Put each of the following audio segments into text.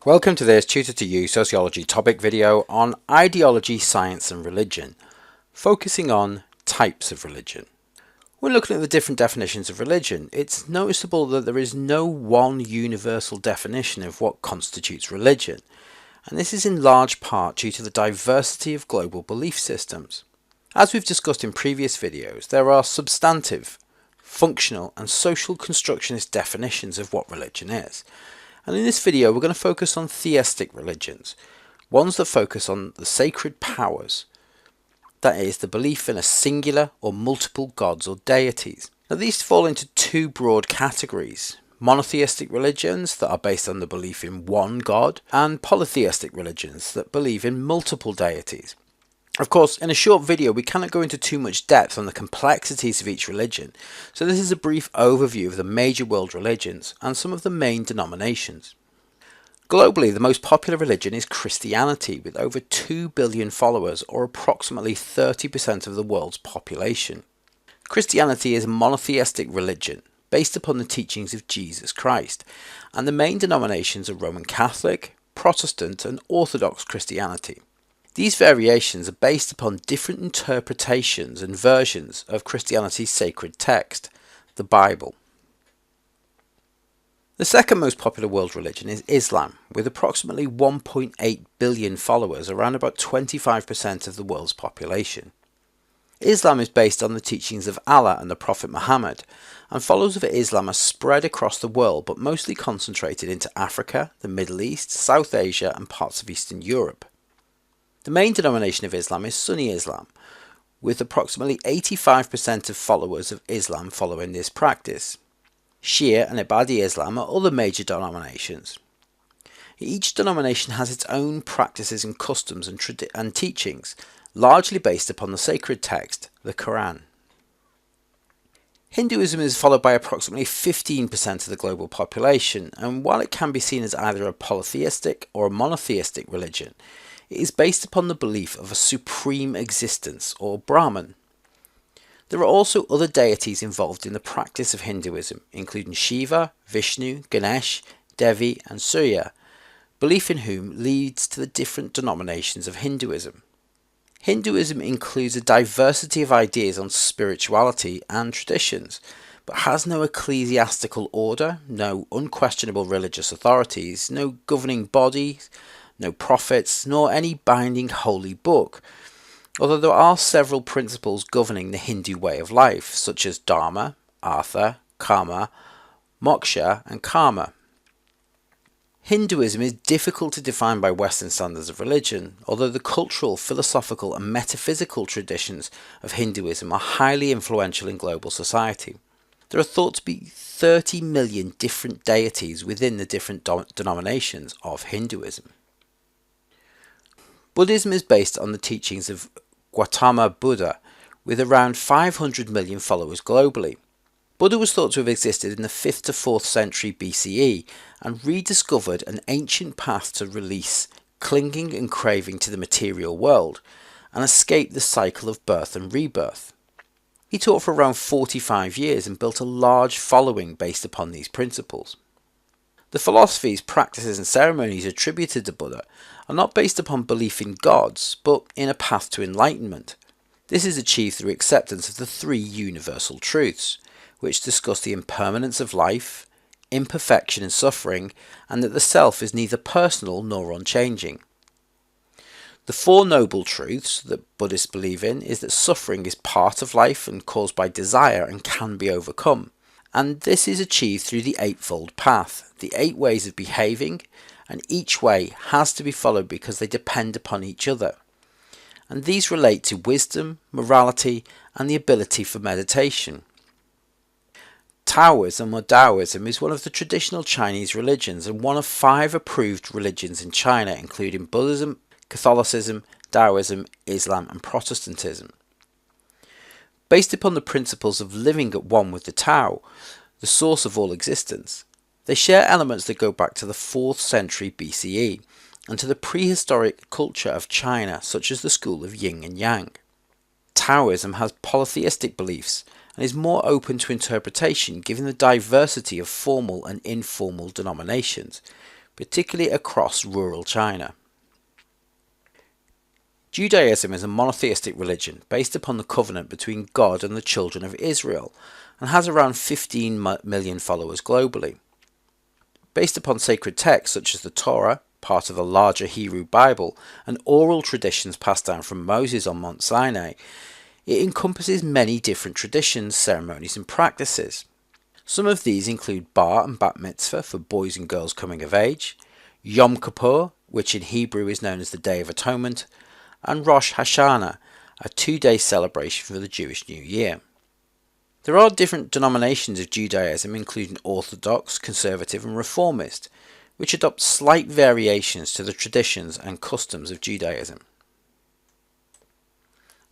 Welcome to this Tutor to You Sociology topic video on ideology, science and religion, focusing on types of religion. When looking at the different definitions of religion, it's noticeable that there is no one universal definition of what constitutes religion, and this is in large part due to the diversity of global belief systems. As we've discussed in previous videos, there are substantive, functional and social constructionist definitions of what religion is. And in this video we're going to focus on theistic religions, ones that focus on the sacred powers, that is, the belief in a singular or multiple gods or deities. Now these fall into two broad categories: monotheistic religions that are based on the belief in one god, and polytheistic religions that believe in multiple deities. Of course, in a short video we cannot go into too much depth on the complexities of each religion, so this is a brief overview of the major world religions and some of the main denominations. Globally, the most popular religion is Christianity, with over 2 billion followers, or approximately 30% of the world's population. Christianity is a monotheistic religion based upon the teachings of Jesus Christ, and the main denominations are Roman Catholic, Protestant and Orthodox Christianity. These variations are based upon different interpretations and versions of Christianity's sacred text, the Bible. The second most popular world religion is Islam, with approximately 1.8 billion followers, around about 25% of the world's population. Islam is based on the teachings of Allah and the Prophet Muhammad, and followers of Islam are spread across the world but mostly concentrated into Africa, the Middle East, South Asia and parts of Eastern Europe. The main denomination of Islam is Sunni Islam, with approximately 85% of followers of Islam following this practice. Shia and Ibadi Islam are other major denominations. Each denomination has its own practices and customs and teachings, largely based upon the sacred text, the Quran. Hinduism is followed by approximately 15% of the global population, and while it can be seen as either a polytheistic or a monotheistic religion, it is based upon the belief of a supreme existence, or Brahman. There are also other deities involved in the practice of Hinduism, including Shiva, Vishnu, Ganesh, Devi and Surya, belief in whom leads to the different denominations of Hinduism. Hinduism includes a diversity of ideas on spirituality and traditions, but has no ecclesiastical order, no unquestionable religious authorities, no governing bodies, no prophets, nor any binding holy book, although there are several principles governing the Hindu way of life, such as Dharma, Artha, Karma, Moksha and Karma. Hinduism is difficult to define by Western standards of religion, although the cultural, philosophical and metaphysical traditions of Hinduism are highly influential in global society. There are thought to be 30 million different deities within the different denominations of Hinduism. Buddhism is based on the teachings of Gautama Buddha, with around 500 million followers globally. Buddha was thought to have existed in the 5th to 4th century BCE and rediscovered an ancient path to release clinging and craving to the material world and escape the cycle of birth and rebirth. He taught for around 45 years and built a large following based upon these principles. The philosophies, practices and ceremonies attributed to Buddha are not based upon belief in gods, but in a path to enlightenment. This is achieved through acceptance of the three universal truths, which discuss the impermanence of life, imperfection and suffering, and that the self is neither personal nor unchanging. The four noble truths that Buddhists believe in is that suffering is part of life and caused by desire and can be overcome. And this is achieved through the Eightfold Path, the 8 ways of behaving, and each way has to be followed because they depend upon each other. And these relate to wisdom, morality, and the ability for meditation. Taoism or Taoism is one of the traditional Chinese religions and one of 5 approved religions in China, including Buddhism, Catholicism, Taoism, Islam, and Protestantism. Based upon the principles of living at one with the Tao, the source of all existence, they share elements that go back to the 4th century BCE and to the prehistoric culture of China, such as the school of Yin and Yang. Taoism has polytheistic beliefs and is more open to interpretation given the diversity of formal and informal denominations, particularly across rural China. Judaism is a monotheistic religion based upon the covenant between God and the children of Israel and has around 15 million followers globally. Based upon sacred texts such as the Torah, part of the larger Hebrew Bible, and oral traditions passed down from Moses on Mount Sinai, it encompasses many different traditions, ceremonies and practices. Some of these include Bar and Bat Mitzvah for boys and girls coming of age, Yom Kippur, which in Hebrew is known as the Day of Atonement, and Rosh Hashanah, a 2-day celebration for the Jewish New Year. There are different denominations of Judaism, including Orthodox, Conservative and Reformist, which adopt slight variations to the traditions and customs of Judaism.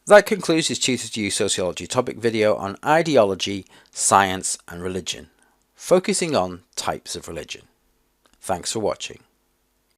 That concludes this Tutor to You Sociology topic video on ideology, science and religion, focusing on types of religion. Thanks for watching.